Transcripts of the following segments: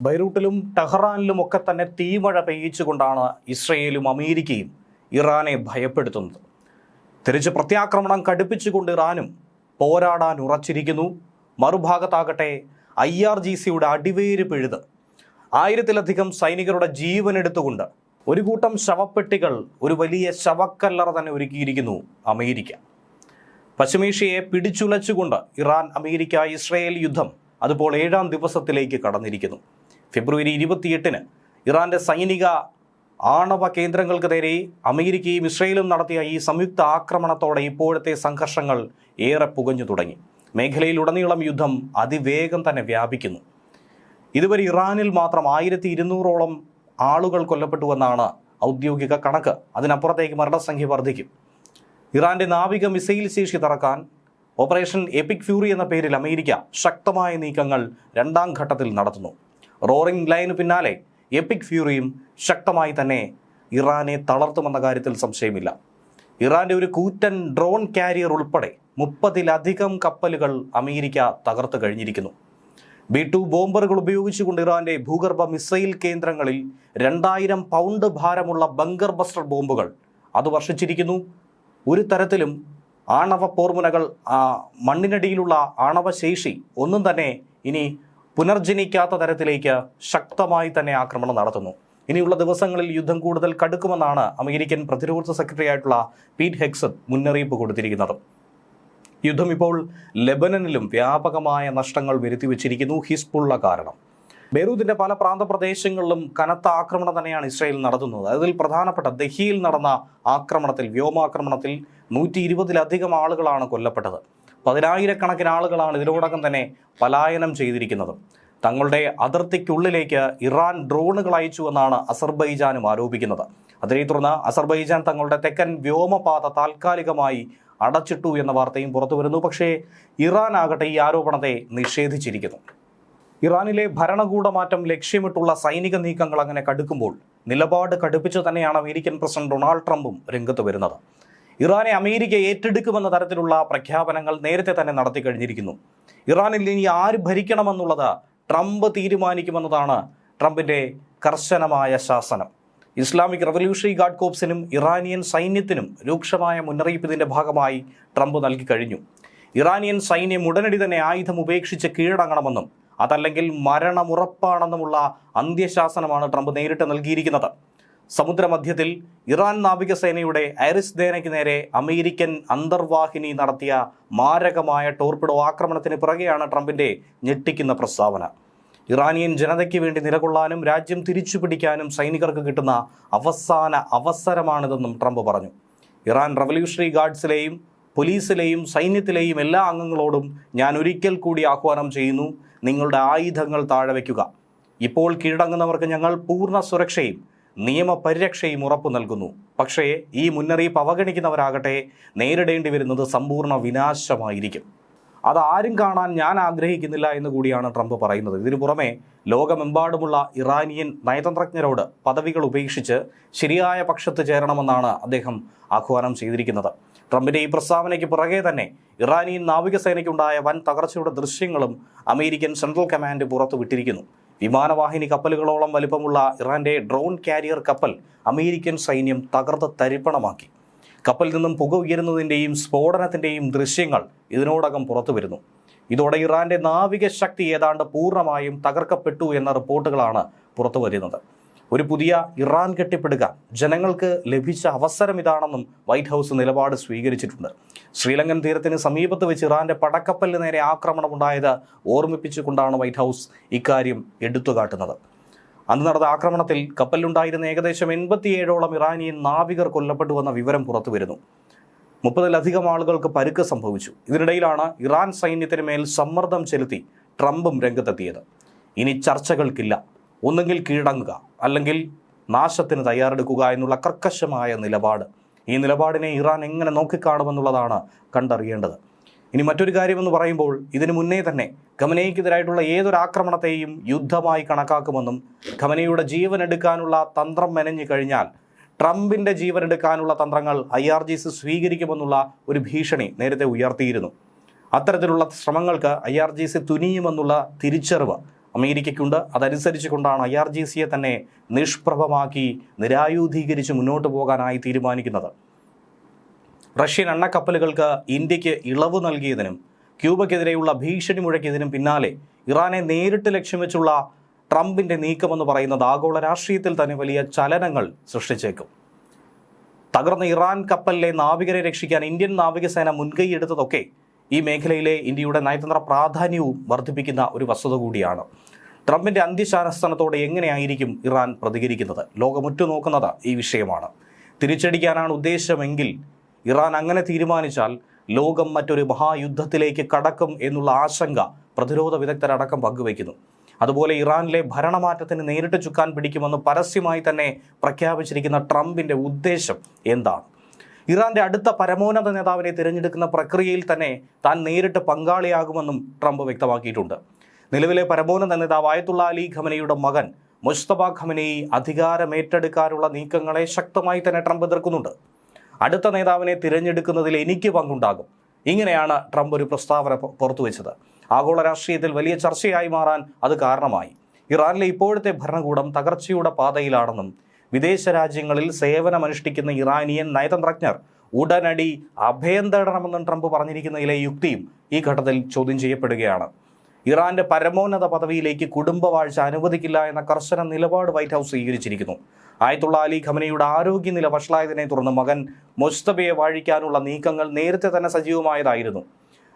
ബൈറൂട്ടിലും ടെഹ്റാനിലും ഒക്കെ തന്നെ തീമഴ പെയ്യിച്ചുകൊണ്ടാണ് ഇസ്രയേലും അമേരിക്കയും ഇറാനെ ഭയപ്പെടുത്തുന്നത്. തിരിച്ച് പ്രത്യാക്രമണം കടുപ്പിച്ചുകൊണ്ട് ഇറാനും പോരാടാൻ ഉറച്ചിരിക്കുന്നു. മറുഭാഗത്താകട്ടെ IRGCയുടെ അടിവേര് പിഴുത് 1000-ലധികം സൈനികരുടെ ജീവനെടുത്തുകൊണ്ട് ഒരു കൂട്ടം ശവപ്പെട്ടികൾ, ഒരു വലിയ ശവക്കല്ലറ തന്നെ ഒരുക്കിയിരിക്കുന്നു അമേരിക്ക. പശ്ചിമേഷ്യയെ പിടിച്ചുലച്ചുകൊണ്ട് ഇറാൻ അമേരിക്ക ഇസ്രയേൽ യുദ്ധം അതുപോലെ 7-ാം ദിവസത്തിലേക്ക് കടന്നിരിക്കുന്നു. ഫെബ്രുവരി 28-ന് ഇറാന്റെ സൈനിക ആണവ കേന്ദ്രങ്ങൾക്ക് നേരെ അമേരിക്കയും ഇസ്രയേലും നടത്തിയ ഈ സംയുക്ത ആക്രമണത്തോടെ ഇപ്പോഴത്തെ സംഘർഷങ്ങൾ ഏറെ പുകഞ്ഞു തുടങ്ങി. മേഖലയിലുടനീളം യുദ്ധം അതിവേഗം തന്നെ വ്യാപിക്കുന്നു. ഇതുവരെ ഇറാനിൽ മാത്രം 1200ഓളം ആളുകൾ കൊല്ലപ്പെട്ടുവെന്നാണ് ഔദ്യോഗിക കണക്ക്. അതിനപ്പുറത്തേക്ക് മരണസംഖ്യ വർദ്ധിക്കും. ഇറാന്റെ നാവിക മിസൈൽ ശേഷി തറക്കാൻ ഓപ്പറേഷൻ എപ്പിക് ഫ്യൂറി എന്ന പേരിൽ അമേരിക്ക ശക്തമായ നീക്കങ്ങൾ 2ാം ഘട്ടത്തിൽ നടത്തുന്നു. റോറിംഗ് ലൈനു പിന്നാലെ എപ്പിക് ഫ്യൂറിയും ശക്തമായി തന്നെ ഇറാനെ തളർത്തുമെന്ന കാര്യത്തിൽ സംശയമില്ല. ഇറാന്റെ ഒരു കൂറ്റൻ ഡ്രോൺ കാരിയർ ഉൾപ്പെടെ 30-ലധികം കപ്പലുകൾ അമേരിക്ക തകർത്ത് കഴിഞ്ഞിരിക്കുന്നു. B-2 ബോംബറുകൾ ഉപയോഗിച്ചുകൊണ്ട് ഇറാന്റെ ഭൂഗർഭ മിസൈൽ കേന്ദ്രങ്ങളിൽ 2000 പൗണ്ട് ഭാരമുള്ള ബങ്കർ ബസ്റ്റർ ബോംബുകൾ അത് വർഷിച്ചിരിക്കുന്നു. ഒരു തരത്തിലും ആണവ പോർമുനകൾ, മണ്ണിനടിയിലുള്ള ആണവശേഷി ഒന്നും തന്നെ ഇനി പുനർജനിക്കാത്ത തരത്തിലേക്ക് ശക്തമായി തന്നെ ആക്രമണം നടത്തുന്നു. ഇനിയുള്ള ദിവസങ്ങളിൽ യുദ്ധം കൂടുതൽ കടുക്കുമെന്നാണ് അമേരിക്കൻ പ്രതിരോധ സെക്രട്ടറി ആയിട്ടുള്ള പീറ്റ് ഹെഗ്സത്ത് മുന്നറിയിപ്പ് കൊടുത്തിരിക്കുന്നത്. യുദ്ധം ഇപ്പോൾ ലെബനനിലും വ്യാപകമായ നഷ്ടങ്ങൾ വരുത്തിവെച്ചിരിക്കുന്നു ഹിസ്ബുള്ള കാരണം. ബെയ്റൂത്തിന്റെ പല പ്രാന്തപ്രദേശങ്ങളിലും കനത്ത ആക്രമണം തന്നെയാണ് ഇസ്രായേൽ നടത്തുന്നത്. അതിൽ പ്രധാനപ്പെട്ട ദഹിയിൽ നടന്ന ആക്രമണത്തിൽ, വ്യോമാക്രമണത്തിൽ 120-ലധികം ആളുകളാണ് കൊല്ലപ്പെട്ടത്. 10,000-കണക്കിന് ആളുകളാണ് ഇതിനോടകം തന്നെ പലായനം ചെയ്തിരിക്കുന്നത്. തങ്ങളുടെ അതിർത്തിക്കുള്ളിലേക്ക് ഇറാൻ ഡ്രോണുകൾ അയച്ചുവെന്നാണ് അസർബൈജാനും ആരോപിക്കുന്നത്. അതിനെ തുടർന്ന് അസർബൈജാൻ തങ്ങളുടെ തെക്കൻ വ്യോമപാത താൽക്കാലികമായി അടച്ചിട്ടു എന്ന വാർത്തയും പുറത്തു വരുന്നു. പക്ഷേ ഇറാൻ ആകട്ടെ ഈ ആരോപണത്തെ നിഷേധിച്ചിരിക്കുന്നു. ഇറാനിലെ ഭരണകൂടമാറ്റം ലക്ഷ്യമിട്ടുള്ള സൈനിക നീക്കങ്ങൾ അങ്ങനെ കടുക്കുമ്പോൾ നിലപാട് കടുപ്പിച്ചു തന്നെയാണ് അമേരിക്കൻ പ്രസിഡന്റ് ഡൊണാൾഡ് ട്രംപും രംഗത്ത് വരുന്നത്. ഇറാനെ അമേരിക്ക ഏറ്റെടുക്കുമെന്ന തരത്തിലുള്ള പ്രഖ്യാപനങ്ങൾ നേരത്തെ തന്നെ നടത്തി കഴിഞ്ഞിരിക്കുന്നു. ഇറാനിൽ ഇനി ആര് ഭരിക്കണമെന്നുള്ളത് ട്രംപ് തീരുമാനിക്കുമെന്നതാണ് ട്രംപിന്റെ കർശനമായ ശാസനം. ഇസ്ലാമിക് റവല്യൂഷണറി ഗാർഡ് കോർപ്സിനും ഇറാനിയൻ സൈന്യത്തിനും രൂക്ഷമായ മുന്നറിയിപ്പ് ഇതിന്റെ ഭാഗമായി ട്രംപ് നൽകി കഴിഞ്ഞു. ഇറാനിയൻ സൈന്യം ഉടനടി തന്നെ ആയുധം ഉപേക്ഷിച്ച് കീഴടങ്ങണമെന്നും അതല്ലെങ്കിൽ മരണമുറപ്പാണെന്നുമുള്ള അന്ത്യശാസനമാണ് ട്രംപ് നേരിട്ട് നൽകിയിരിക്കുന്നത്. സമുദ്രമധ്യത്തിൽ ഇറാൻ നാവികസേനയുടെ ഐറിസ് ദേനയ്ക്ക് നേരെ അമേരിക്കൻ അന്തർവാഹിനി നടത്തിയ മാരകമായ ടോർപിഡോ ആക്രമണത്തിന് പിറകെയാണ് ട്രംപിന്റെ ഞെട്ടിക്കുന്ന പ്രസ്താവന. ഇറാനിയൻ ജനതയ്ക്ക് വേണ്ടി നിലകൊള്ളാനും രാജ്യം തിരിച്ചുപിടിക്കാനും സൈനികർക്ക് കിട്ടുന്ന അവസാന അവസരമാണിതെന്നും ട്രംപ് പറഞ്ഞു. ഇറാൻ റവല്യൂഷണറി ഗാർഡ്സിലെയും പോലീസിലെയും സൈന്യത്തിലെയും എല്ലാ അംഗങ്ങളോടും ഞാൻ ഒരിക്കൽ കൂടി ആഹ്വാനം ചെയ്യുന്നു, നിങ്ങളുടെ ആയുധങ്ങൾ താഴെ വയ്ക്കുക. ഇപ്പോൾ കീഴടങ്ങുന്നവർക്ക് ഞങ്ങൾ പൂർണ്ണ സുരക്ഷയും നിയമപരിരക്ഷയും ഉറപ്പു നൽകുന്നു. പക്ഷേ ഈ മുന്നറിയിപ്പ് അവഗണിക്കുന്നവരാകട്ടെ നേരിടേണ്ടി വരുന്നത് സമ്പൂർണ്ണ വിനാശമായിരിക്കും. അതാരും കാണാൻ ഞാൻ ആഗ്രഹിക്കുന്നില്ല എന്ന് കൂടിയാണ് ട്രംപ് പറയുന്നത്. ഇതിനു പുറമെ ലോകമെമ്പാടുമുള്ള ഇറാനിയൻ നയതന്ത്രജ്ഞരോട് പദവികൾ ഉപേക്ഷിച്ച് ശരിയായ പക്ഷത്ത് ചേരണമെന്നാണ് അദ്ദേഹം ആഹ്വാനം ചെയ്തിരിക്കുന്നത്. ട്രംപിന്റെ ഈ പ്രസ്താവനയ്ക്ക് പുറകെ തന്നെ ഇറാനിയൻ നാവികസേനയ്ക്കുണ്ടായ വൻ തകർച്ചയുടെ ദൃശ്യങ്ങളും അമേരിക്കൻ സെൻട്രൽ കമാൻഡ് പുറത്തുവിട്ടിരിക്കുന്നു. വിമാനവാഹിനി കപ്പലുകളോളം വലിപ്പമുള്ള ഇറാന്റെ ഡ്രോൺ കാരിയർ കപ്പൽ അമേരിക്കൻ സൈന്യം തകർത്ത് തരിപ്പണമാക്കി. കപ്പലിൽ നിന്നും പുക ഉയരുന്നതിൻ്റെയും സ്ഫോടനത്തിൻ്റെയും ദൃശ്യങ്ങൾ ഇതിനോടകം പുറത്തു വരുന്നു. ഇതോടെ ഇറാന്റെ നാവിക ശക്തി ഏതാണ്ട് പൂർണ്ണമായും തകർക്കപ്പെട്ടു എന്ന റിപ്പോർട്ടുകളാണ് പുറത്തു വരുന്നത്. ഒരു പുതിയ ഇറാൻ കെട്ടിപ്പടുക്കാൻ ജനങ്ങൾക്ക് ലഭിച്ച അവസരം ഇതാണെന്നും വൈറ്റ് ഹൗസ് നിലപാട് സ്വീകരിച്ചിട്ടുണ്ട്. ശ്രീലങ്കൻ തീരത്തിന് സമീപത്ത് വെച്ച് ഇറാന്റെ പടക്കപ്പലിന് നേരെ ആക്രമണമുണ്ടായത് ഓർമ്മിപ്പിച്ചുകൊണ്ടാണ് വൈറ്റ് ഹൗസ് ഇക്കാര്യം എടുത്തുകാട്ടുന്നത്. അന്ന് നടന്ന ആക്രമണത്തിൽ കപ്പലിലുണ്ടായിരുന്ന ഏകദേശം 87ഓളം ഇറാനിയൻ നാവികർ കൊല്ലപ്പെട്ടുവെന്ന വിവരം പുറത്തു വരുന്നു. 30-ലധികം ആളുകൾക്ക് പരുക്ക് സംഭവിച്ചു. ഇതിനിടയിലാണ് ഇറാൻ സൈന്യത്തിന് മേൽ സമ്മർദ്ദം ചെലുത്തി ട്രംപും രംഗത്തെത്തിയത്. ഇനി ചർച്ചകൾക്കില്ല, ഒന്നുകിൽ കീഴടങ്ങുക അല്ലെങ്കിൽ നാശത്തിന് തയ്യാറെടുക്കുക എന്നുള്ള കർക്കശമായ നിലപാട്. ഈ നിലപാടിനെ ഇറാൻ എങ്ങനെ നോക്കിക്കാണുമെന്നുള്ളതാണ് കണ്ടറിയേണ്ടത്. ഇനി മറ്റൊരു കാര്യമെന്ന് പറയുമ്പോൾ ഇതിനു മുന്നേ തന്നെ ഖമനേയ്ക്കെതിരായിട്ടുള്ള ഏതൊരാക്രമണത്തെയും യുദ്ധമായി കണക്കാക്കുമെന്നും ഖമനയുടെ ജീവൻ എടുക്കാനുള്ള തന്ത്രം മെനഞ്ഞു കഴിഞ്ഞാൽ ട്രംപിന്റെ ജീവൻ എടുക്കാനുള്ള തന്ത്രങ്ങൾ IRGC സ്വീകരിക്കുമെന്നുള്ള ഒരു ഭീഷണി നേരത്തെ ഉയർത്തിയിരുന്നു. അത്തരത്തിലുള്ള ശ്രമങ്ങൾക്ക് IRGC തുനിയുമെന്നുള്ള തിരിച്ചറിവ് അമേരിക്കയ്ക്കുണ്ട്. അതനുസരിച്ചുകൊണ്ടാണ് IRGCയെ തന്നെ നിഷ്പ്രഭമാക്കി നിരായുധീകരിച്ച് മുന്നോട്ട് പോകാനായി തീരുമാനിക്കുന്നത്. റഷ്യൻ എണ്ണക്കപ്പലുകൾക്ക് ഇന്ത്യക്ക് ഇളവ് നൽകിയതിനും ക്യൂബയ്ക്കെതിരെയുള്ള ഭീഷണി മുഴക്കിയതിനും പിന്നാലെ ഇറാനെ നേരിട്ട് ലക്ഷ്യം വെച്ചുള്ള ട്രംപിൻ്റെ നീക്കമെന്ന് പറയുന്നത് ആഗോള രാഷ്ട്രീയത്തിൽ തന്നെ വലിയ ചലനങ്ങൾ സൃഷ്ടിച്ചേക്കും. തകർന്ന ഇറാൻ കപ്പലിലെ നാവികരെ രക്ഷിക്കാൻ ഇന്ത്യൻ നാവികസേന മുൻകൈയെടുത്തതൊക്കെ ഈ മേഖലയിലെ ഇന്ത്യയുടെ നയതന്ത്ര പ്രാധാന്യവും വർദ്ധിപ്പിക്കുന്ന ഒരു വസ്തുത കൂടിയാണ്. ട്രംപിൻ്റെ അന്ത്യശാസനത്തോടെ എങ്ങനെയായിരിക്കും ഇറാൻ പ്രതികരിക്കുന്നത്? ലോകമുറ്റുനോക്കുന്നത് ഈ വിഷയമാണ്. തിരിച്ചടിക്കാനാണ് ഉദ്ദേശമെങ്കിൽ ഇറാൻ അങ്ങനെ തീരുമാനിച്ചാൽ ലോകം മറ്റൊരു മഹായുദ്ധത്തിലേക്ക് കടക്കും എന്നുള്ള ആശങ്ക പ്രതിരോധ വിദഗ്ധരടക്കം പങ്കുവയ്ക്കുന്നു. അതുപോലെ ഇറാനിലെ ഭരണമാറ്റത്തിന് നേരിട്ട് ചുക്കാൻ പിടിക്കുമെന്ന് പരസ്യമായി തന്നെ പ്രഖ്യാപിച്ചിരിക്കുന്ന ട്രംപിൻ്റെ ഉദ്ദേശം എന്താണ്? ഇറാന്റെ അടുത്ത പരമോന്നത നേതാവിനെ തിരഞ്ഞെടുക്കുന്ന പ്രക്രിയയിൽ തന്നെ താൻ നേരിട്ട് പങ്കാളിയാകുമെന്നും ട്രംപ് വ്യക്തമാക്കിയിട്ടുണ്ട്. നിലവിലെ പരമോന്നത നേതാവ് ആയത്തുള്ള അലി ഖമനയുടെ മകൻ മുസ്തഫ ഖമനയി അധികാരമേറ്റെടുക്കാനുള്ള നീക്കങ്ങളെ ശക്തമായി തന്നെ ട്രംപ് എതിർക്കുന്നുണ്ട്. അടുത്ത നേതാവിനെ തിരഞ്ഞെടുക്കുന്നതിൽ എനിക്ക് പങ്കുണ്ടാകും, ഇങ്ങനെയാണ് ട്രംപ് ഒരു പ്രസ്താവന പുറത്തുവെച്ചത്. ആഗോള രാഷ്ട്രീയത്തിൽ വലിയ ചർച്ചയായി മാറാൻ അത് കാരണമായി. ഇറാനിലെ ഇപ്പോഴത്തെ ഭരണകൂടം തകർച്ചയുടെ പാതയിലാണെന്നും വിദേശ രാജ്യങ്ങളിൽ സേവനമനുഷ്ഠിക്കുന്ന ഇറാനിയൻ നയതന്ത്രജ്ഞർ ഉടനടി അഭയം തേടണമെന്നും ട്രംപ് പറഞ്ഞിരിക്കുന്നതിലെ യുക്തിയും ഈ ഘട്ടത്തിൽ ചോദ്യം ചെയ്യപ്പെടുകയാണ്. ഇറാന്റെ പരമോന്നത പദവിയിലേക്ക് കുടുംബവാഴ്ച അനുവദിക്കില്ല എന്ന കർശന നിലപാട് വൈറ്റ് ഹൗസ് സ്വീകരിച്ചിരിക്കുന്നു. ആയത്തുള്ള അലി ഖമനയുടെ ആരോഗ്യനില വഷളായതിനെ തുടർന്ന് മകൻ മുസ്തഫയെ വാഴിക്കാനുള്ള നീക്കങ്ങൾ നേരത്തെ തന്നെ സജീവമായതായിരുന്നു.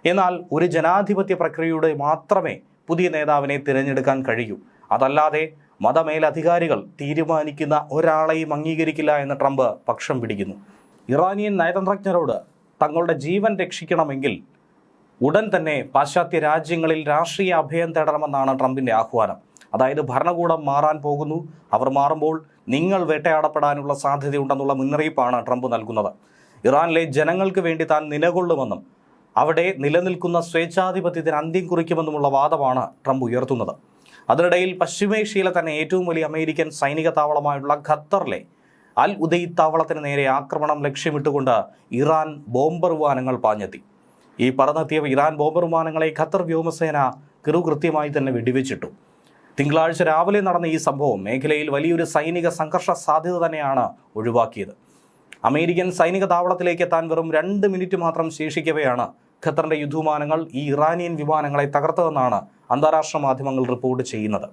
എന്നാൽ ഒരു ജനാധിപത്യ പ്രക്രിയയുടെ മാത്രമേ പുതിയ നേതാവിനെ തിരഞ്ഞെടുക്കാൻ കഴിയൂ. അതല്ലാതെ മതമേലധികാരികൾ തീരുമാനിക്കുന്ന ഒരാളെയും അംഗീകരിക്കില്ല എന്ന് ട്രംപ് പക്ഷം പിടിക്കുന്നു. ഇറാനിയൻ നയതന്ത്രജ്ഞരോട് തങ്ങളുടെ ജീവൻ രക്ഷിക്കണമെങ്കിൽ ഉടൻ തന്നെ പാശ്ചാത്യ രാജ്യങ്ങളിൽ രാഷ്ട്രീയ അഭയം തേടണമെന്നാണ് ട്രംപിൻ്റെ ആഹ്വാനം. അതായത് ഭരണകൂടം മാറാൻ പോകുന്നു, അവർ മാറുമ്പോൾ നിങ്ങൾ വേട്ടയാടപ്പെടാനുള്ള സാധ്യതയുണ്ടെന്നുള്ള മുന്നറിയിപ്പാണ് ട്രംപ് നൽകുന്നത്. ഇറാനിലെ ജനങ്ങൾക്ക് വേണ്ടി താൻ നിലകൊള്ളുമെന്നും അവിടെ നിലനിൽക്കുന്ന സ്വേച്ഛാധിപത്യത്തിന് അന്ത്യം കുറിക്കുമെന്നുമുള്ള വാദമാണ് ട്രംപ് ഉയർത്തുന്നത്. അതിനിടയിൽ പശ്ചിമേഷ്യയിലെ തന്നെ ഏറ്റവും വലിയ അമേരിക്കൻ സൈനിക താവളമായുള്ള ഖത്തറിലെ അൽ ഉദൈദ് താവളത്തിന് നേരെ ആക്രമണം ലക്ഷ്യമിട്ടുകൊണ്ട് ഇറാൻ ബോംബർ വിമാനങ്ങൾ പാഞ്ഞെത്തി. ഈ പറന്നെത്തിയ ഇറാൻ ബോംബർ വിമാനങ്ങളെ ഖത്തർ വ്യോമസേന കൃത്യമായി തന്നെ വെടിവെച്ചിട്ടു. തിങ്കളാഴ്ച രാവിലെ നടന്ന ഈ സംഭവം മേഖലയിൽ വലിയൊരു സൈനിക സംഘർഷ സാധ്യത തന്നെയാണ് ഒഴിവാക്കിയത്. അമേരിക്കൻ സൈനിക താവളത്തിലേക്ക് എത്താൻ വെറും 2 മിനിറ്റ് മാത്രം ശേഷിക്കവെയാണ് ഖത്തറിന്റെ യുദ്ധവിമാനങ്ങൾ ഈ ഇറാനിയൻ വിമാനങ്ങളെ തകർത്തതെന്നാണ് അന്താരാഷ്ട്ര മാധ്യമങ്ങൾ റിപ്പോർട്ട് ചെയ്യുന്നത്.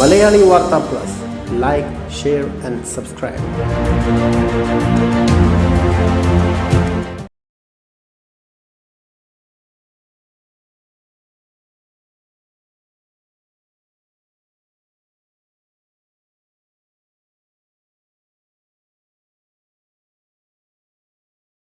മലയാളി വാർത്താ plus, like, share and subscribe.